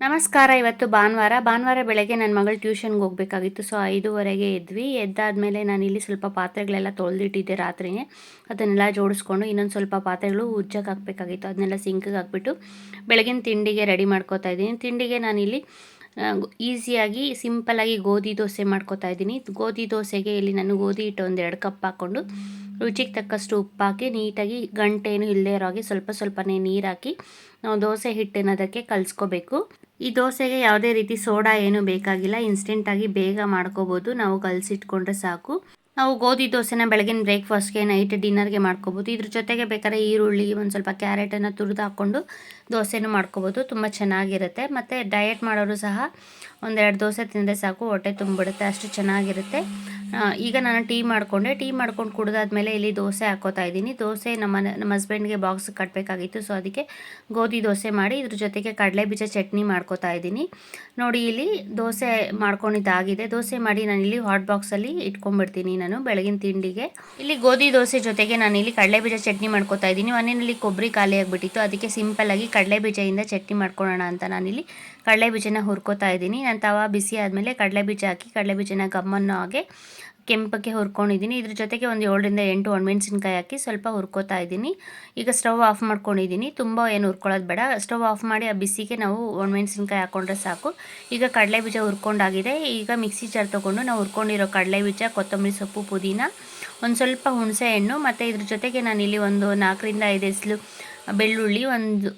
ನಮಸ್ಕಾರ. ಇವತ್ತು ಭಾನುವಾರ ಬೆಳಗ್ಗೆ ನನ್ನ ಮಗಳು ಟ್ಯೂಷನ್ಗೆ ಹೋಗಬೇಕಾಗಿತ್ತು. ಸೊ 5:30ಗೆ ಎದ್ವಿ. ಎದ್ದಾದಮೇಲೆ ನಾನಿಲ್ಲಿ ಸ್ವಲ್ಪ ಪಾತ್ರೆಗಳೆಲ್ಲ ತೊಳೆದಿಟ್ಟಿದ್ದೆ ರಾತ್ರಿಯೇ. ಅದನ್ನೆಲ್ಲ ಜೋಡಿಸ್ಕೊಂಡು ಇನ್ನೊಂದು ಸ್ವಲ್ಪ ಪಾತ್ರೆಗಳು ಉಜ್ಜಕ್ಕೆ ಹಾಕಬೇಕಾಗಿತ್ತು. ಅದನ್ನೆಲ್ಲ ಸಿಂಕಿಗೆ ಹಾಕ್ಬಿಟ್ಟು ಬೆಳಗಿನ ತಿಂಡಿಗೆ ರೆಡಿ ಮಾಡ್ಕೋತಾ ಇದ್ದೀನಿ. ತಿಂಡಿಗೆ ನಾನಿಲ್ಲಿ ಈಸಿಯಾಗಿ ಸಿಂಪಲ್ಲಾಗಿ ಗೋಧಿ ದೋಸೆ ಮಾಡ್ಕೋತಾ ಇದ್ದೀನಿ. ಗೋಧಿ ದೋಸೆಗೆ ಇಲ್ಲಿ ನಾನು ಗೋಧಿ ಹಿಟ್ಟು ಒಂದು 2 ಕಪ್ ಹಾಕ್ಕೊಂಡು ರುಚಿಗೆ ತಕ್ಕಷ್ಟು ಉಪ್ಪು ಹಾಕಿ ನೀಟಾಗಿ ಗಂಟೇನು ಇಲ್ಲದೇ ಇರೋ ಹಾಗೆ ಸ್ವಲ್ಪನೇ ನೀರು ಹಾಕಿ ನಾವು ದೋಸೆ ಹಿಟ್ಟನ್ನು ಅದಕ್ಕೆ ಕಲಿಸ್ಕೋಬೇಕು. ಈ ದೋಸೆಗೆ ಯಾವುದೇ ರೀತಿ ಸೋಡಾ ಏನೂ ಬೇಕಾಗಿಲ್ಲ. ಇನ್ಸ್ಟೆಂಟಾಗಿ ಬೇಗ ಮಾಡ್ಕೋಬೋದು. ನಾವು ಕಲಸಿಟ್ಕೊಂಡ್ರೆ ಸಾಕು. ನಾವು ಗೋಧಿ ದೋಸೆನ ಬೆಳಗಿನ ಬ್ರೇಕ್ಫಾಸ್ಟ್ಗೆ, ನೈಟ್ ಡಿನ್ನರ್ಗೆ ಮಾಡ್ಕೋಬೋದು. ಇದ್ರ ಜೊತೆಗೆ ಬೇಕಾದ್ರೆ ಈರುಳ್ಳಿ, ಒಂದು ಸ್ವಲ್ಪ ಕ್ಯಾರೆಟನ್ನು ತುರಿದು ಹಾಕ್ಕೊಂಡು ದೋಸೆನೂ ಮಾಡ್ಕೋಬೋದು. ತುಂಬ ಚೆನ್ನಾಗಿರುತ್ತೆ. ಮತ್ತು ಡಯಟ್ ಮಾಡೋರು ಸಹ 1-2 ದೋಸೆ ತಿಂದರೆ ಸಾಕು, ಹೊಟ್ಟೆ ತುಂಬಿಬಿಡುತ್ತೆ, ಅಷ್ಟು ಚೆನ್ನಾಗಿರುತ್ತೆ. ಈಗ ನಾನು ಟೀ ಮಾಡ್ಕೊಂಡು ಕುಡಿದಾದ್ಮೇಲೆ ಇಲ್ಲಿ ದೋಸೆ ಹಾಕೋತಾ ಇದ್ದೀನಿ. ದೋಸೆ ನಮ್ಮ ಹಸ್ಬೆಂಡ್ಗೆ ಬಾಕ್ಸ್ ಕಟ್ಟಬೇಕಾಗಿತ್ತು. ಸೊ ಅದಕ್ಕೆ ಗೋಧಿ ದೋಸೆ ಮಾಡಿ ಇದ್ರ ಜೊತೆಗೆ ಕಡಲೆಬೀಜ ಚಟ್ನಿ ಮಾಡ್ಕೋತಾ ಇದ್ದೀನಿ. ನೋಡಿ, ಇಲ್ಲಿ ದೋಸೆ ಮಾಡ್ಕೊಂಡಿದ್ದಾಗಿದೆ. ದೋಸೆ ಮಾಡಿ ನಾನಿಲ್ಲಿ ಹಾಟ್ ಬಾಕ್ಸಲ್ಲಿ ಇಟ್ಕೊಂಡ್ಬಿಡ್ತೀನಿ ನಾನು ಬೆಳಗಿನ ತಿಂಡಿಗೆ. ಇಲ್ಲಿ ಗೋಧಿ ದೋಸೆ ಜೊತೆಗೆ ನಾನಿಲ್ಲಿ ಕಡಲೆಬೀಜ ಚಟ್ನಿ ಮಾಡ್ಕೋತಾ ಇದ್ದೀನಿ. ಮನೆಯಲ್ಲಿ ಕೊಬ್ಬರಿ ಖಾಲಿ ಆಗಿಬಿಟ್ಟಿತ್ತು. ಅದಕ್ಕೆ ಸಿಂಪಲ್ಲಾಗಿ ಕಡಲೆಬೀಜದಿಂದ ಚಟ್ನಿ ಮಾಡ್ಕೊಳ್ಳೋಣ ಅಂತ ನಾನಿಲ್ಲಿ ಕಡಲೆಬೀಜನ ಹುರ್ಕೋತಾ ಇದ್ದೀನಿ. ನಾನು ತವಾ ಬಿಸಿ ಆದಮೇಲೆ ಕಡಲೆಬೀಜ ಹಾಕಿ ಕಡಲೆಬೀಜನ ಗಮ್ಮನ್ನು ಹಾಗೆ ಕೆಂಪಕ್ಕೆ ಹುರ್ಕೊಂಡಿದ್ದೀನಿ. ಇದ್ರ ಜೊತೆಗೆ ಒಂದು 7-8 ಒಣಮೆಣಸಿನ್ಕಾಯಿ ಹಾಕಿ ಸ್ವಲ್ಪ ಹುರ್ಕೋತಾ ಇದ್ದೀನಿ. ಈಗ ಸ್ಟವ್ ಆಫ್ ಮಾಡ್ಕೊಂಡಿದ್ದೀನಿ. ತುಂಬ ಏನು ಹುರ್ಕೊಳ್ಳೋದು ಬೇಡ. ಸ್ಟವ್ ಆಫ್ ಮಾಡಿ ಆ ಬಿಸಿಗೆ ನಾವು ಒಣಮೆಣಸಿನ್ಕಾಯಿ ಹಾಕ್ಕೊಂಡ್ರೆ ಸಾಕು. ಈಗ ಕಡಲೆಬೀಜ ಹುರ್ಕೊಂಡಾಗಿದೆ. ಈಗ ಮಿಕ್ಸಿ ಜಾರ್ ತೊಗೊಂಡು ನಾವು ಹುರ್ಕೊಂಡಿರೋ ಕಡಲೆಬೀಜ, ಕೊತ್ತಂಬರಿ ಸೊಪ್ಪು, ಪುದೀನ, ಒಂದು ಸ್ವಲ್ಪ ಹುಣಸೆ ಹಣ್ಣು ಮತ್ತು ಇದ್ರ ಜೊತೆಗೆ ನಾನಿಲ್ಲಿ ಒಂದು 4-5 ಎಸಳು ಬೆಳ್ಳುಳ್ಳಿ,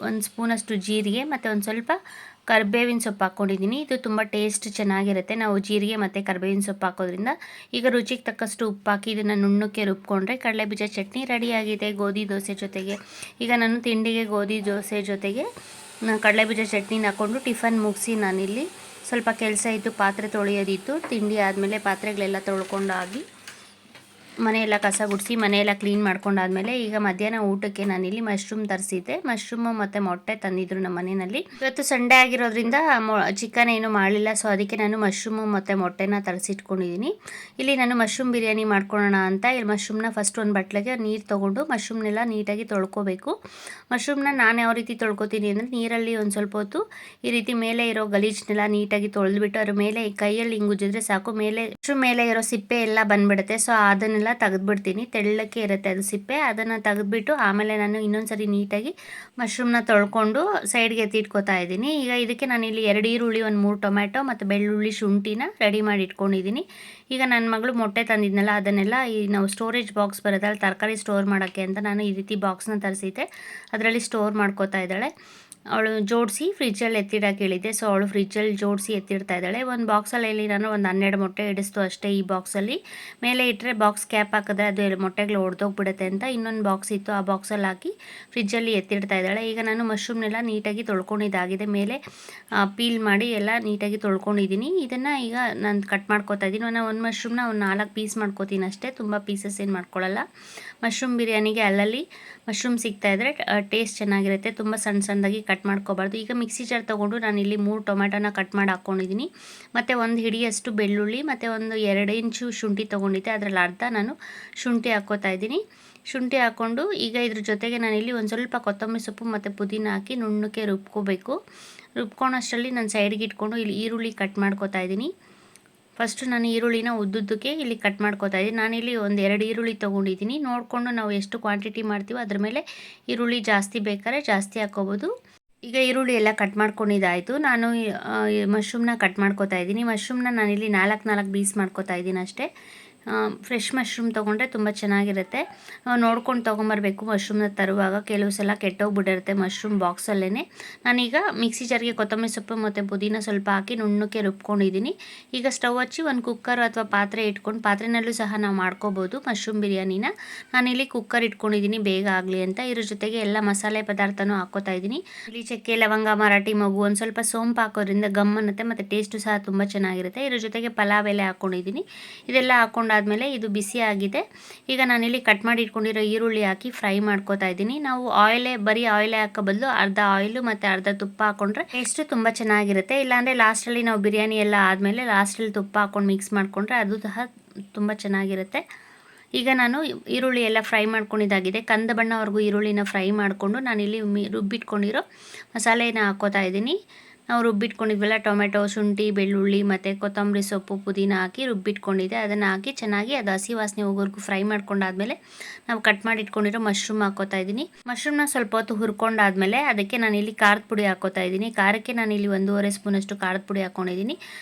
ಒಂದು ಸ್ಪೂನಷ್ಟು ಜೀರಿಗೆ ಮತ್ತು ಒಂದು ಸ್ವಲ್ಪ ಕರಿಬೇವಿನ ಸೊಪ್ಪು ಹಾಕ್ಕೊಂಡಿದ್ದೀನಿ. ಇದು ತುಂಬ ಟೇಸ್ಟ್ ಚೆನ್ನಾಗಿರುತ್ತೆ ನಾವು ಜೀರಿಗೆ ಮತ್ತು ಕರಿಬೇವಿನ ಸೊಪ್ಪು ಹಾಕೋದ್ರಿಂದ. ಈಗ ರುಚಿಗೆ ತಕ್ಕಷ್ಟು ಉಪ್ಪು ಹಾಕಿ ಇದನ್ನು ನುಣ್ಣಕ್ಕೆ ರುಬ್ಕೊಂಡ್ರೆ ಕಡಲೆಬೀಜ ಚಟ್ನಿ ರೆಡಿಯಾಗಿದೆ ಗೋಧಿ ದೋಸೆ ಜೊತೆಗೆ. ಈಗ ನಾನು ತಿಂಡಿಗೆ ಗೋಧಿ ದೋಸೆ ಜೊತೆಗೆ ಕಡಲೆಬೀಜ ಚಟ್ನಿನ ಹಾಕ್ಕೊಂಡು ಟಿಫನ್ ಮುಗಿಸಿ ನಾನಿಲ್ಲಿ ಸ್ವಲ್ಪ ಕೆಲಸ ಇತ್ತು, ಪಾತ್ರೆ ತೊಳೆಯೋದಿತ್ತು. ತಿಂಡಿ ಆದಮೇಲೆ ಪಾತ್ರೆಗಳೆಲ್ಲ ತೊಳ್ಕೊಂಡಾಗಿ ಮನೆಯೆಲ್ಲ ಕಸ ಗುಡಿಸಿ ಮನೆಯೆಲ್ಲ ಕ್ಲೀನ್ ಮಾಡ್ಕೊಂಡಾದ್ಮೇಲೆ ಈಗ ಮಧ್ಯಾಹ್ನ ಊಟಕ್ಕೆ ನಾನಿಲ್ಲಿ ಮಶ್ರೂಮ್ ತರಿಸಿದ್ದೆ. ಮಶ್ರೂಮು ಮತ್ತು ಮೊಟ್ಟೆ ತಂದಿದ್ರು ನಮ್ಮ ಮನೆಯಲ್ಲಿ. ಇವತ್ತು ಸಂಡೇ ಆಗಿರೋದ್ರಿಂದ ಚಿಕನ್ ಏನು ಮಾಡಲಿಲ್ಲ. ಸೊ ಅದಕ್ಕೆ ನಾನು ಮಶ್ರೂಮು ಮತ್ತು ಮೊಟ್ಟೆನ ತರಿಸಿಟ್ಕೊಂಡಿದ್ದೀನಿ. ಇಲ್ಲಿ ನಾನು ಮಶ್ರೂಮ್ ಬಿರಿಯಾನಿ ಮಾಡ್ಕೊಳ್ಳೋಣ ಅಂತ ಇಲ್ಲಿ ಮಶ್ರೂಮ್ನ ಫಸ್ಟ್ ಒಂದು ಬಟ್ಲಿಗೆ ನೀರು ತೊಗೊಂಡು ಮಶ್ರೂಮ್ನೆಲ್ಲ ನೀಟಾಗಿ ತೊಳ್ಕೊಬೇಕು. ಮಶ್ರೂಮ್ನ ನಾನು ಯಾವ ರೀತಿ ತೊಳ್ಕೊತೀನಿ ಅಂದರೆ ನೀರಲ್ಲಿ ಒಂದು ಸ್ವಲ್ಪ ಹೊತ್ತು ಈ ರೀತಿ ಮೇಲೆ ಇರೋ ಗಲೀಜನ್ನೆಲ್ಲ ನೀಟಾಗಿ ತೊಳೆದ್ಬಿಟ್ಟು ಅದ್ರ ಮೇಲೆ ಕೈಯಲ್ಲಿ ಹಿಂಗೆ ಉಜ್ಜಿದ್ರೆ ಸಾಕು, ಮಶ್ರೂಮ್ ಮೇಲೆ ಇರೋ ಸಿಪ್ಪೆ ಎಲ್ಲ ಬಂದ್ಬಿಡುತ್ತೆ. ಸೊ ಅದನ್ನೆಲ್ಲ ತೆಗೆದ್ಬಿಡ್ತೀನಿ. ತೆಳ್ಳಕ್ಕೆ ಇರುತ್ತೆ ಅದು ಸಿಪ್ಪೆ. ಅದನ್ನು ತೆಗೆದ್ಬಿಟ್ಟು ಆಮೇಲೆ ನಾನು ಇನ್ನೊಂದ್ಸರಿ ನೀಟಾಗಿ ಮಶ್ರೂಮ್ನ ತೊಳ್ಕೊಂಡು ಸೈಡ್ಗೆ ಎತ್ತಿಟ್ಕೋತಾ ಇದ್ದೀನಿ. ಈಗ ಇದಕ್ಕೆ ನಾನಿಲ್ಲಿ 2 ಈರುಳ್ಳಿ, 3 ಟೊಮ್ಯಾಟೊ ಮತ್ತು ಬೆಳ್ಳುಳ್ಳಿ, ಶುಂಠಿನ ರೆಡಿ ಮಾಡಿ ಇಟ್ಕೊಂಡಿದ್ದೀನಿ. ಈಗ ನನ್ನ ಮಗಳು ಮೊಟ್ಟೆ ತಂದಿದ್ನಲ್ಲ ಅದನ್ನೆಲ್ಲ ಈ ನಾವು ಸ್ಟೋರೇಜ್ ಬಾಕ್ಸ್ ಬರೋದಲ್ಲ ತರಕಾರಿ ಸ್ಟೋರ್ ಮಾಡೋಕ್ಕೆ ಅಂತ ನಾನು ಈ ರೀತಿ ಬಾಕ್ಸ್ನ ತರಿಸಿದ್ದೆ. ಅದರಲ್ಲಿ ಸ್ಟೋರ್ ಮಾಡ್ಕೋತಾ ಇದ್ದಾಳೆ. ಅವಳು ಜೋಡಿಸಿ ಫ್ರಿಜ್ಜಲ್ಲಿ ಎತ್ತಿಡೋಕೆ ಹೇಳಿದ್ದೆ. ಸೊ ಅವಳು ಫ್ರಿಜ್ಜಲ್ಲಿ ಜೋಡಿಸಿ ಎತ್ತಿಡ್ತಾ ಇದ್ದಾಳೆ. ಒಂದು ಬಾಕ್ಸಲ್ಲಿ ನಾನು ಒಂದು 12 ಮೊಟ್ಟೆ ಇಡಿಸ್ತು ಅಷ್ಟೇ. ಈ ಬಾಕ್ಸಲ್ಲಿ ಮೇಲೆ ಇಟ್ಟರೆ ಬಾಕ್ಸ್ ಕ್ಯಾಪ್ ಹಾಕಿದ್ರೆ ಅದು ಮೊಟ್ಟೆಗಳು ಒಡೆದೋಗ್ಬಿಡುತ್ತೆ ಅಂತ ಇನ್ನೊಂದು ಬಾಕ್ಸ್ ಇತ್ತು, ಆ ಬಾಕ್ಸಲ್ಲಿ ಹಾಕಿ ಫ್ರಿಜ್ಜಲ್ಲಿ ಎತ್ತಿಡ್ತಾ ಇದ್ದಾಳೆ. ಈಗ ನಾನು ಮಶ್ರೂಮ್ನೆಲ್ಲ ನೀಟಾಗಿ ತೊಳ್ಕೊಂಡಿದ್ದಾಗಿದೆ. ಮೇಲೆ ಪೀಲ್ ಮಾಡಿ ಎಲ್ಲ ನೀಟಾಗಿ ತೊಳ್ಕೊಂಡಿದ್ದೀನಿ. ಇದನ್ನು ಈಗ ನಾನು ಕಟ್ ಮಾಡ್ಕೋತಾ ಇದ್ದೀನಿ. ನಾನು ಒಂದು ಮಶ್ರೂಮ್ನ ಒಂದು 4 ಪೀಸ್ ಮಾಡ್ಕೋತೀನಿ ಅಷ್ಟೇ, ತುಂಬ ಪೀಸಸ್ ಏನು ಮಾಡ್ಕೊಳ್ಳಲ್ಲ. ಮಶ್ರೂಮ್ ಬಿರಿಯಾನಿಗೆ ಅಲ್ಲಲ್ಲಿ ಮಶ್ರೂಮ್ ಸಿಗ್ತಾಯಿದ್ರೆ ಟೇಸ್ಟ್ ಚೆನ್ನಾಗಿರುತ್ತೆ. ತುಂಬ ಸಣ್ಣದಾಗಿ ಕಟ್ ಮಾಡ್ಕೋಬಾರ್ದು. ಈಗ ಮಿಕ್ಸಿ ಜಾರ್ ತೊಗೊಂಡು ನಾನಿಲ್ಲಿ 3 ಟೊಮ್ಯಾಟೋನ ಕಟ್ ಮಾಡಿ ಹಾಕ್ಕೊಂಡಿದ್ದೀನಿ. ಮತ್ತು ಒಂದು ಹಿಡಿಯಷ್ಟು ಬೆಳ್ಳುಳ್ಳಿ ಮತ್ತು ಒಂದು 2 ಇಂಚು ಶುಂಠಿ ತೊಗೊಂಡಿದ್ದೆ. ಅದರಲ್ಲಿ ಅರ್ಧ ನಾನು ಶುಂಠಿ ಹಾಕ್ಕೋತಾ ಇದ್ದೀನಿ. ಶುಂಠಿ ಹಾಕ್ಕೊಂಡು ಈಗ ಇದ್ರ ಜೊತೆಗೆ ನಾನಿಲ್ಲಿ ಒಂದು ಸ್ವಲ್ಪ ಕೊತ್ತಂಬರಿ ಸೊಪ್ಪು ಮತ್ತು ಪುದೀನ ಹಾಕಿ ನುಣ್ಣಕ್ಕೆ ರುಬ್ಕೋಬೇಕು. ರುಬ್ಕೊಳೋಷ್ಟರಲ್ಲಿ ನಾನು ಸೈಡ್ಗೆ ಇಟ್ಕೊಂಡು ಇಲ್ಲಿ ಈರುಳ್ಳಿ ಕಟ್ ಮಾಡ್ಕೋತಾ ಇದ್ದೀನಿ. ಫಸ್ಟು ನಾನು ಈರುಳ್ಳಿನ ಉದ್ದುದ್ದಕ್ಕೆ ಇಲ್ಲಿ ಕಟ್ ಮಾಡ್ಕೋತಾ ಇದ್ದೀನಿ. ನಾನಿಲ್ಲಿ ಒಂದು 2 ಈರುಳ್ಳಿ ತೊಗೊಂಡಿದ್ದೀನಿ. ನೋಡಿಕೊಂಡು ನಾವು ಎಷ್ಟು ಕ್ವಾಂಟಿಟಿ ಮಾಡ್ತೀವೋ ಅದ್ರ ಮೇಲೆ ಈರುಳ್ಳಿ ಜಾಸ್ತಿ ಬೇಕಾದ್ರೆ ಜಾಸ್ತಿ ಹಾಕ್ಕೋಬೋದು. ಈಗ ಈರುಳ್ಳಿ ಎಲ್ಲ ಕಟ್ ಮಾಡ್ಕೊಂಡಿದ್ದಾಯಿತು. ನಾನು ಮಶ್ರೂಮ್ನ ಕಟ್ ಮಾಡ್ಕೋತಾ ಇದ್ದೀನಿ. ಮಶ್ರೂಮ್ನ ನಾನಿಲ್ಲಿ 4 ಪೀಸ್ ಮಾಡ್ಕೋತಾ ಇದ್ದೀನಿ ಅಷ್ಟೇ. ಫ್ರೆಶ್ ಮಶ್ರೂಮ್ ತೊಗೊಂಡ್ರೆ ತುಂಬ ಚೆನ್ನಾಗಿರುತ್ತೆ. ನೋಡ್ಕೊಂಡು ತೊಗೊಂಬರ್ಬೇಕು ಮಶ್ರೂಮ್ನ ತರುವಾಗ. ಕೆಲವು ಸಲ ಕೆಟ್ಟೋಗ್ಬಿಟ್ಟಿರುತ್ತೆ ಮಶ್ರೂಮ್ ಬಾಕ್ಸಲ್ಲೇ. ನಾನೀಗ ಮಿಕ್ಸಿ ಜಾರ್ಗೆ ಕೊತ್ತಂಬರಿ ಸೊಪ್ಪು ಮತ್ತು ಪುದೀನ ಸ್ವಲ್ಪ ಹಾಕಿ ನುಣ್ಣಕ್ಕೆ ರುಬ್ಕೊಂಡಿದ್ದೀನಿ. ಈಗ ಸ್ಟವ್ ಹಚ್ಚಿ ಒಂದು ಕುಕ್ಕರ್ ಅಥವಾ ಪಾತ್ರೆ ಇಟ್ಕೊಂಡು, ಪಾತ್ರೆನಲ್ಲೂ ಸಹ ನಾವು ಮಾಡ್ಕೋಬೋದು ಮಶ್ರೂಮ್ ಬಿರಿಯಾನಿನ. ನಾನಿಲ್ಲಿ ಕುಕ್ಕರ್ ಇಟ್ಕೊಂಡಿದ್ದೀನಿ ಬೇಗ ಆಗಲಿ ಅಂತ. ಇದ್ರ ಜೊತೆಗೆ ಎಲ್ಲ ಮಸಾಲೆ ಪದಾರ್ಥನೂ ಹಾಕ್ಕೋತಾ ಇದ್ದೀನಿ. ಇಲ್ಲಿ ಚಕ್ಕೆ, ಲವಂಗ, ಮರಾಠಿ ಮೊಗ್ಗು, ಒಂದು ಸ್ವಲ್ಪ ಸೋಂಪು ಹಾಕೋದ್ರಿಂದ ಗಮ್ ಅನ್ನುತ್ತೆ ಮತ್ತು ಟೇಸ್ಟು ಸಹ ತುಂಬ ಚೆನ್ನಾಗಿರುತ್ತೆ. ಇದ್ರ ಜೊತೆಗೆ ಪಲಾವ್ ಎಲೆ ಹಾಕ್ಕೊಂಡಿದ್ದೀನಿ. ಇದೆಲ್ಲ ಹಾಕ್ಕೊಂಡಾದ್ಮೇಲೆ ಇದು ಬಿಸಿ ಆಗಿದೆ. ಈಗ ನಾನಿಲ್ಲಿ ಕಟ್ ಮಾಡಿ ಇಟ್ಕೊಂಡಿರೋ ಈರುಳ್ಳಿ ಹಾಕಿ ಫ್ರೈ ಮಾಡ್ಕೋತಾ ಇದ್ದೀನಿ. ನಾವು ಬರೀ ಆಯಿಲೇ ಹಾಕೋ ಬದಲು ಅರ್ಧ ಆಯಿಲು ಮತ್ತು ಅರ್ಧ ತುಪ್ಪ ಹಾಕ್ಕೊಂಡ್ರೆ ಟೇಸ್ಟು ತುಂಬ ಚೆನ್ನಾಗಿರುತ್ತೆ. ಇಲ್ಲಾಂದರೆ ಲಾಸ್ಟಲ್ಲಿ ನಾವು ಬಿರಿಯಾನಿ ಎಲ್ಲ ಆದಮೇಲೆ ಲಾಸ್ಟಲ್ಲಿ ತುಪ್ಪ ಹಾಕ್ಕೊಂಡು ಮಿಕ್ಸ್ ಮಾಡಿಕೊಂಡ್ರೆ ಅದು ಸಹ ತುಂಬ ಚೆನ್ನಾಗಿರುತ್ತೆ. ಈಗ ನಾನು ಈರುಳ್ಳಿ ಎಲ್ಲ ಫ್ರೈ ಮಾಡ್ಕೊಂಡಿದ್ದಾಗಿದೆ. ಕಂದ ಬಣ್ಣವರೆಗೂ ಈರುಳ್ಳಿನ ಫ್ರೈ ಮಾಡಿಕೊಂಡು ನಾನಿಲ್ಲಿ ರುಬ್ಬಿಟ್ಕೊಂಡಿರೋ ಮಸಾಲೆನ ಹಾಕ್ಕೋತಾ ಇದ್ದೀನಿ. ನಾವು ರುಬ್ಬಿಟ್ಕೊಂಡಿದ್ವಲ್ಲ ಟೊಮೆಟೊ, ಶುಂಠಿ, ಬೆಳ್ಳುಳ್ಳಿ ಮತ್ತು ಕೊತ್ತಂಬರಿ ಸೊಪ್ಪು, ಪುದೀನ ಹಾಕಿ ರುಬ್ಬಿಟ್ಕೊಂಡಿದ್ದೆ. ಅದನ್ನು ಹಾಕಿ ಚೆನ್ನಾಗಿ ಅದು ಹಸಿ ವಾಸನೆ ಹೋಗೋವರೆಗೂ ಫ್ರೈ ಮಾಡ್ಕೊಂಡಾದ್ಮೇಲೆ ನಾವು ಕಟ್ ಮಾಡಿ ಇಟ್ಕೊಂಡಿರೋ ಮಶ್ರೂಮ್ ಹಾಕೋತಾ ಇದ್ದೀನಿ. ಮಶ್ರೂಮ್ನ ಸ್ವಲ್ಪ ಹೊತ್ತು ಹುರ್ಕೊಂಡಾದ್ಮೇಲೆ ಅದಕ್ಕೆ ನಾನಿಲ್ಲಿ ಖಾರದ ಪುಡಿ ಹಾಕೋತಾ ಇದ್ದೀನಿ. ಖಾರಕ್ಕೆ ನಾನಿಲ್ಲಿ 1.5 ಸ್ಪೂನಷ್ಟು ಖಾರದ ಪುಡಿ ಹಾಕ್ಕೊಂಡಿದ್ದೀನಿ.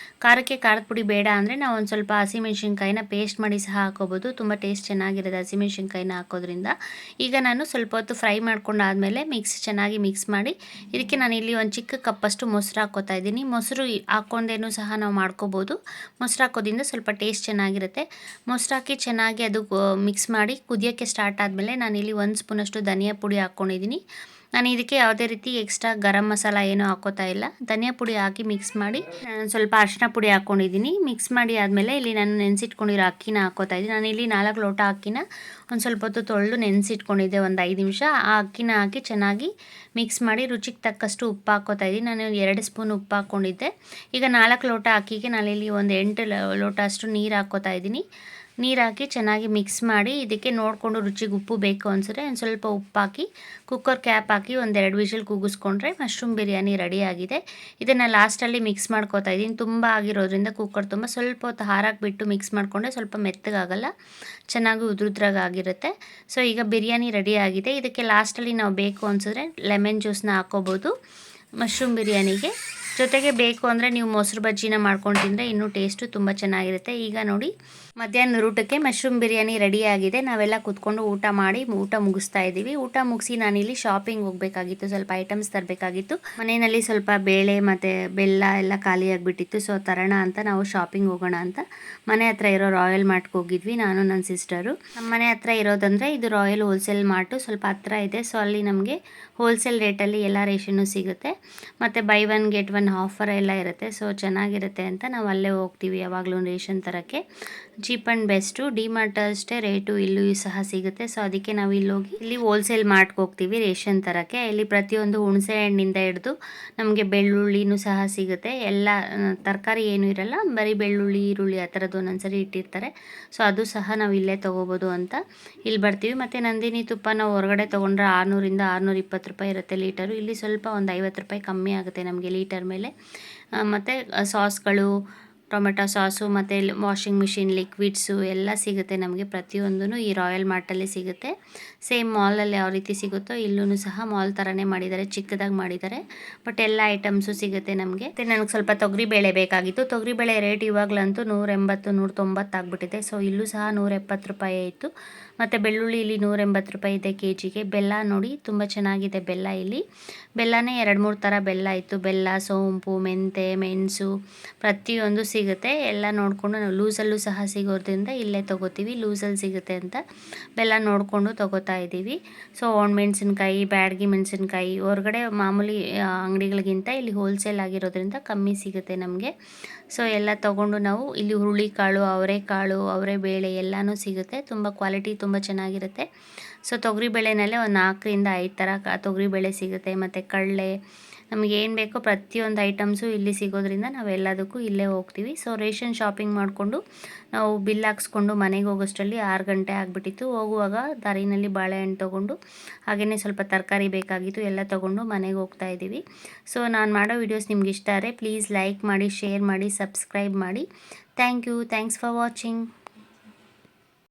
ಖಾರಕ್ಕೆ ಖಾರದ ಪುಡಿ ಬೇಡ ಅಂದರೆ ನಾವು ಒಂದು ಸ್ವಲ್ಪ ಹಸಿಮೆಣ್ಸಿನ್ಕಾಯಿನ ಪೇಸ್ಟ್ ಮಾಡಿ ಸಹ ಹಾಕೋಬೋದು. ತುಂಬ ಟೇಸ್ಟ್ ಚೆನ್ನಾಗಿರುತ್ತೆ ಹಸಿಮೆಣ್ಸಿನ್ಕಾಯಿನ ಹಾಕೋದ್ರಿಂದ. ಈಗ ನಾನು ಸ್ವಲ್ಪ ಹೊತ್ತು ಫ್ರೈ ಮಾಡ್ಕೊಂಡಾದ್ಮೇಲೆ ಚೆನ್ನಾಗಿ ಮಿಕ್ಸ್ ಮಾಡಿ ಇದಕ್ಕೆ ನಾನಿಲ್ಲಿ ಒಂದು ಚಿಕ್ಕ ಕಪ್ಪಷ್ಟು ಮೊಸರು ಹಾಕೋತಾ ಇದ್ದೀನಿ. ಮೊಸರು ಹಾಕ್ಕೊಂಡೇನೂ ಸಹ ನಾವು ಮಾಡ್ಕೋಬೋದು. ಮೊಸರು ಹಾಕೋದ್ರಿಂದ ಸ್ವಲ್ಪ ಟೇಸ್ಟ್ ಚೆನ್ನಾಗಿರುತ್ತೆ. ಮೊಸರು ಹಾಕಿ ಚೆನ್ನಾಗಿ ಅದು ಮಿಕ್ಸ್ ಮಾಡಿ ಕುದಿಯೋಕ್ಕೆ ಸ್ಟಾರ್ಟ್ ಆದಮೇಲೆ ನಾನಿಲ್ಲಿ 1 ಸ್ಪೂನಷ್ಟು ಧನಿಯಾ ಪುಡಿ ಹಾಕ್ಕೊಂಡಿದ್ದೀನಿ. ನಾನು ಇದಕ್ಕೆ ಯಾವುದೇ ರೀತಿ ಎಕ್ಸ್ಟ್ರಾ ಗರಂ ಮಸಾಲ ಏನೂ ಹಾಕೋತಾ ಇಲ್ಲ. ಧನಿಯಾ ಪುಡಿ ಹಾಕಿ ಮಿಕ್ಸ್ ಮಾಡಿ ಸ್ವಲ್ಪ ಅರಿಶಿನ ಪುಡಿ ಹಾಕ್ಕೊಂಡಿದ್ದೀನಿ. ಮಿಕ್ಸ್ ಮಾಡಿ ಆದಮೇಲೆ ಇಲ್ಲಿ ನಾನು ನೆನೆಸಿಟ್ಕೊಂಡಿರೋ ಅಕ್ಕಿನ ಹಾಕೋತಾ ಇದ್ದೀನಿ. ನಾನಿಲ್ಲಿ 4 ಲೋಟ ಅಕ್ಕಿನ ಒಂದು ಸ್ವಲ್ಪ ಹೊತ್ತು ತೊಳೆದು ನೆನೆಸಿಟ್ಕೊಂಡಿದ್ದೆ ಒಂದು 5 ನಿಮಿಷ. ಆ ಅಕ್ಕಿನ ಹಾಕಿ ಚೆನ್ನಾಗಿ ಮಿಕ್ಸ್ ಮಾಡಿ ರುಚಿಗೆ ತಕ್ಕಷ್ಟು ಉಪ್ಪು ಹಾಕೋತಾ ಇದ್ದೀನಿ. ನಾನು 2 ಸ್ಪೂನ್ ಉಪ್ಪು ಹಾಕ್ಕೊಂಡಿದ್ದೆ. ಈಗ 4 ಲೋಟ ಅಕ್ಕಿಗೆ ನಾನಿಲ್ಲಿ ಒಂದು 8 ಲೋಟ ಅಷ್ಟು ನೀರು ಹಾಕೋತಾ ಇದ್ದೀನಿ. ನೀರು ಹಾಕಿ ಚೆನ್ನಾಗಿ ಮಿಕ್ಸ್ ಮಾಡಿ ಇದಕ್ಕೆ ನೋಡಿಕೊಂಡು ರುಚಿಗೆ ಉಪ್ಪು ಬೇಕು ಅನಿಸಿದ್ರೆ ಒಂದು ಸ್ವಲ್ಪ ಉಪ್ಪು ಹಾಕಿ ಕುಕ್ಕರ್ ಕ್ಯಾಪ್ ಹಾಕಿ 1-2 ವಿಷಲ್ ಕೂಗಿಸ್ಕೊಂಡ್ರೆ ಮಶ್ರೂಮ್ ಬಿರಿಯಾನಿ ರೆಡಿಯಾಗಿದೆ. ಇದನ್ನು ಲಾಸ್ಟಲ್ಲಿ ಮಿಕ್ಸ್ ಮಾಡ್ಕೋತಾ ಇದ್ದೀನಿ. ತುಂಬ ಆಗಿರೋದ್ರಿಂದ ಕುಕ್ಕರ್ ತುಂಬ ಸ್ವಲ್ಪ ಹೊತ್ತು ಹಾರಾಕ್ಬಿಟ್ಟು ಮಿಕ್ಸ್ ಮಾಡಿಕೊಂಡ್ರೆ ಸ್ವಲ್ಪ ಮೆತ್ತಗಾಗಲ್ಲ, ಚೆನ್ನಾಗಿ ಉದ್ರುದ್ರಾಗಿರುತ್ತೆ. ಸೊ ಈಗ ಬಿರಿಯಾನಿ ರೆಡಿಯಾಗಿದೆ. ಇದಕ್ಕೆ ಲಾಸ್ಟಲ್ಲಿ ನಾವು ಬೇಕು ಅನಿಸಿದ್ರೆ ಲೆಮನ್ ಜ್ಯೂಸನ್ನ ಹಾಕೋಬೋದು ಮಶ್ರೂಮ್ ಬಿರಿಯಾನಿಗೆ. ಜೊತೆಗೆ ಬೇಕು ಅಂದರೆ ನೀವು ಮೊಸರು ಬಜ್ಜಿನ ಮಾಡ್ಕೊಂಡು ತಿಂದರೆ ಇನ್ನೂ ಟೇಸ್ಟು ತುಂಬ ಚೆನ್ನಾಗಿರುತ್ತೆ. ಈಗ ನೋಡಿ ಮಧ್ಯಾಹ್ನದ ಊಟಕ್ಕೆ ಮಶ್ರೂಮ್ ಬಿರಿಯಾನಿ ರೆಡಿಯಾಗಿದೆ. ನಾವೆಲ್ಲ ಕೂತ್ಕೊಂಡು ಊಟ ಮುಗಿಸ್ತಾ ಇದ್ದೀವಿ. ಊಟ ಮುಗಿಸಿ ನಾನಿಲ್ಲಿ ಶಾಪಿಂಗ್ ಹೋಗಬೇಕಾಗಿತ್ತು, ಸ್ವಲ್ಪ ಐಟಮ್ಸ್ ತರಬೇಕಾಗಿತ್ತು. ಮನೆಯಲ್ಲಿ ಸ್ವಲ್ಪ ಬೇಳೆ ಮತ್ತು ಬೆಲ್ಲ ಎಲ್ಲ ಖಾಲಿಯಾಗಿಬಿಟ್ಟಿತ್ತು. ಸೊ ತರೋಣ ಅಂತ ನಾವು ಶಾಪಿಂಗ್ ಹೋಗೋಣ ಅಂತ ಮನೆ ಹತ್ರ ಇರೋ ರಾಯಲ್ ಮಾರ್ಟ್ಗೆ ಹೋಗಿದ್ವಿ, ನಾನು ನನ್ನ ಸಿಸ್ಟರು. ನಮ್ಮ ಮನೆ ಹತ್ರ ಇರೋದಂದರೆ ಇದು ರಾಯಲ್ ಹೋಲ್ಸೇಲ್ ಮಾರ್ಟು, ಸ್ವಲ್ಪ ಹತ್ರ ಇದೆ. ಸೊ ಅಲ್ಲಿ ನಮಗೆ ಹೋಲ್ಸೇಲ್ ರೇಟಲ್ಲಿ ಎಲ್ಲ ರೇಷನ್ನು ಸಿಗುತ್ತೆ ಮತ್ತು ಬೈ 1 get 1 ಆಫರ್ ಎಲ್ಲ ಇರುತ್ತೆ. ಸೊ ಚೆನ್ನಾಗಿರುತ್ತೆ ಅಂತ ನಾವು ಅಲ್ಲೇ ಹೋಗ್ತೀವಿ ಯಾವಾಗಲೂ ರೇಷನ್ ತರೋಕ್ಕೆ. Cheap and best. ಡಿಮಾರ್ಟ್ ಅಷ್ಟೇ ರೇಟು ಇಲ್ಲೂ ಸಹ ಸಿಗುತ್ತೆ. ಸೊ ಅದಕ್ಕೆ ನಾವು ಇಲ್ಲಿ ಹೋಲ್ಸೇಲ್ ಮಾರ್ಟ್ಗೆ ಹೋಗ್ತೀವಿ ರೇಷನ್ ತರೋಕ್ಕೆ. ಇಲ್ಲಿ ಪ್ರತಿಯೊಂದು ಹುಣಸೆ ಹಣ್ಣಿಂದ ಹಿಡಿದು ನಮಗೆ ಬೆಳ್ಳುಳ್ಳಿನೂ ಸಹ ಸಿಗುತ್ತೆ. ಎಲ್ಲ ತರಕಾರಿ ಏನೂ ಇರಲ್ಲ, ಬರೀ ಬೆಳ್ಳುಳ್ಳಿ, ಈರುಳ್ಳಿ ಆ ಥರದ್ದು ಒಂದೊಂದ್ಸರಿ ಇಟ್ಟಿರ್ತಾರೆ. ಸೊ ಅದು ಸಹ ನಾವು ಇಲ್ಲೇ ತೊಗೋಬೋದು ಅಂತ ಇಲ್ಲಿ ಬರ್ತೀವಿ. ಮತ್ತು ನಂದಿನಿ ತುಪ್ಪ ನಾವು ಹೊರಗಡೆ ತೊಗೊಂಡ್ರೆ 600 620 ರೂಪಾಯಿ ಇರುತ್ತೆ ಲೀಟರು. ಇಲ್ಲಿ ಸ್ವಲ್ಪ ಒಂದು 50 ರೂಪಾಯಿ ಕಮ್ಮಿ ಆಗುತ್ತೆ ನಮಗೆ ಲೀಟರ್ ಮೇಲೆ. ಮತ್ತು ಸಾಸ್ಗಳು, ಟೊಮೆಟೊ ಸಾಸು ಮತ್ತು ವಾಷಿಂಗ್ ಮಿಷಿನ್ ಲಿಕ್ವಿಡ್ಸು ಎಲ್ಲ ಸಿಗುತ್ತೆ ನಮಗೆ. ಪ್ರತಿಯೊಂದೂ ಈ ರಾಯಲ್ ಮಾರ್ಟಲ್ಲಿ ಸಿಗುತ್ತೆ. ಸೇಮ್ ಮಾಲಲ್ಲಿ ಯಾವ ರೀತಿ ಸಿಗುತ್ತೋ ಇಲ್ಲೂ ಸಹ ಮಾಲ್ ಥರನೇ ಮಾಡಿದ್ದಾರೆ, ಚಿಕ್ಕದಾಗಿ ಮಾಡಿದ್ದಾರೆ. ಬಟ್ ಎಲ್ಲ ಐಟಮ್ಸು ಸಿಗುತ್ತೆ ನಮಗೆ. ಮತ್ತು ನನಗೆ ಸ್ವಲ್ಪ ತೊಗರಿಬೇಳೆ ಬೇಕಾಗಿತ್ತು. ತೊಗರಿಬೇಳೆ ರೇಟ್ ಇವಾಗಲಂತೂ 180 190 ಆಗಿಬಿಟ್ಟಿದೆ. ಸೊ ಇಲ್ಲೂ ಸಹ 170 ರೂಪಾಯಿ ಇತ್ತು. ಮತ್ತು ಬೆಳ್ಳುಳ್ಳಿ ಇಲ್ಲಿ 180 ರೂಪಾಯಿ ಇದೆ ಕೆಜಿಗೆ. ಬೆಲ್ಲ ನೋಡಿ ತುಂಬ ಚೆನ್ನಾಗಿದೆ ಬೆಲ್ಲ. ಇಲ್ಲಿ ಬೆಲ್ಲನೇ 2-3 ಥರ ಬೆಲ್ಲ ಇತ್ತು. ಬೆಲ್ಲ, ಸೋಂಪು, ಮೆಂತೆ, ಮೆಣಸು ಪ್ರತಿಯೊಂದು ಸಿಗುತ್ತೆ. ಎಲ್ಲ ನೋಡಿಕೊಂಡು ನಾವು ಲೂಸಲ್ಲೂ ಸಹ ಸಿಗೋದ್ರಿಂದ ಇಲ್ಲೇ ತೊಗೋತೀವಿ. ಲೂಸಲ್ಲಿ ಸಿಗುತ್ತೆ ಅಂತ ಬೆಲ್ಲ ನೋಡಿಕೊಂಡು ತೊಗೋತಾ ಇದ್ದೀವಿ. ಸೊ ಒಣಮೆಣ್ಸಿನ್ಕಾಯಿ, ಬ್ಯಾಡಗಿ ಮೆಣಸಿನ್ಕಾಯಿ ಹೊರಗಡೆ ಮಾಮೂಲಿ ಅಂಗಡಿಗಳಿಗಿಂತ ಇಲ್ಲಿ ಹೋಲ್ಸೇಲ್ ಆಗಿರೋದ್ರಿಂದ ಕಮ್ಮಿ ಸಿಗುತ್ತೆ ನಮಗೆ. ಸೊ ಎಲ್ಲ ತೊಗೊಂಡು ನಾವು ಇಲ್ಲಿ ಹುರುಳಿಕಾಳು, ಅವರೆಕಾಳು, ಅವರೆಬೇಳೆ ಎಲ್ಲನೂ ಸಿಗುತ್ತೆ. ತುಂಬ ಕ್ವಾಲಿಟಿ ತುಂಬ ಚೆನ್ನಾಗಿರುತ್ತೆ. ಸೊ ತೊಗರಿಬೇಳೆನಲ್ಲೇ ಒಂದು 4-5 ಥರ ತೊಗರಿಬೇಳೆ ಸಿಗುತ್ತೆ. ಮತ್ತು ಕಡಲೆ, ನಮಗೇನು ಬೇಕೋ ಪ್ರತಿಯೊಂದು ಐಟಮ್ಸು ಇಲ್ಲಿ ಸಿಗೋದ್ರಿಂದ ನಾವೆಲ್ಲದಕ್ಕೂ ಇಲ್ಲೇ ಹೋಗ್ತೀವಿ. ಸೊ ರೇಷನ್ ಶಾಪಿಂಗ್ ಮಾಡಿಕೊಂಡು ನಾವು ಬಿಲ್ ಹಾಕ್ಸ್ಕೊಂಡು ಮನೆಗೆ ಹೋಗೋಷ್ಟರಲ್ಲಿ 6 ಗಂಟೆ ಆಗಿಬಿಟ್ಟಿತ್ತು. ಹೋಗುವಾಗ ದಾರಿನಲ್ಲಿ ಬಾಳೆಹಣ್ಣು ತೊಗೊಂಡು ಹಾಗೆಯೇ ಸ್ವಲ್ಪ ತರಕಾರಿ ಬೇಕಾಗಿತ್ತು, ಎಲ್ಲ ತೊಗೊಂಡು ಮನೆಗೆ ಹೋಗ್ತಾ ಇದ್ದೀವಿ. ಸೊ ನಾನು ಮಾಡೋ ವೀಡಿಯೋಸ್ ನಿಮ್ಗೆ ಇಷ್ಟ ಆದರೆ ಪ್ಲೀಸ್ ಲೈಕ್ ಮಾಡಿ, ಶೇರ್ ಮಾಡಿ, ಸಬ್ಸ್ಕ್ರೈಬ್ ಮಾಡಿ. Thanks for watching.